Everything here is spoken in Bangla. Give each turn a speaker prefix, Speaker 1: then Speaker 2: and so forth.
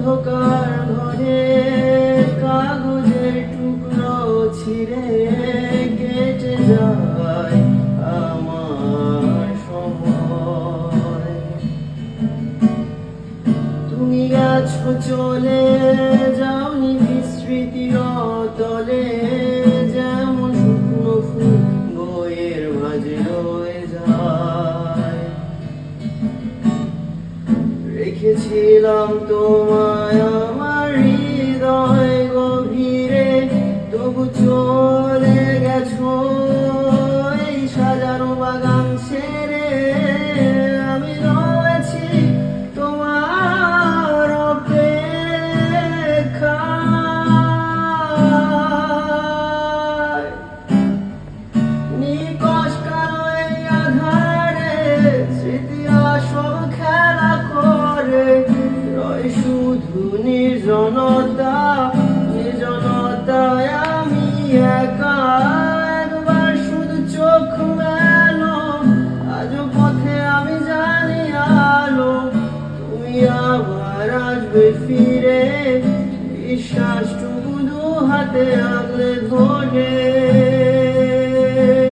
Speaker 1: অন্ধকার ঘরে কাগজের টুকরো ছিঁড়ে কেটে যায় আমার সময়। তুমি গেছো চলে, যাওনি বিস্মৃতির তলে, যেমন শুকনো ফুল বইয়ের মাঝে রয়ে যায়। রেখেছিলাম তোমায় আমার হৃদয় গভীরে, তবু চলে গেছো এই সাজানো বাগান ছেড়ে। আমি রয়েছি তোমার অপেক্ষায়, নিকশ কালো এই আধারে স্মৃতিরা সব খেলা করে। রয় শুধু নির্জনতা, নির্জনতায় আমি একা। একবার শুধু চোখ মেলো, আজও পথে আমি জানি আলো। তুমি আবার আসবে ফিরে, বিশ্বাসটুকু দু হাতে আগলে ধরে।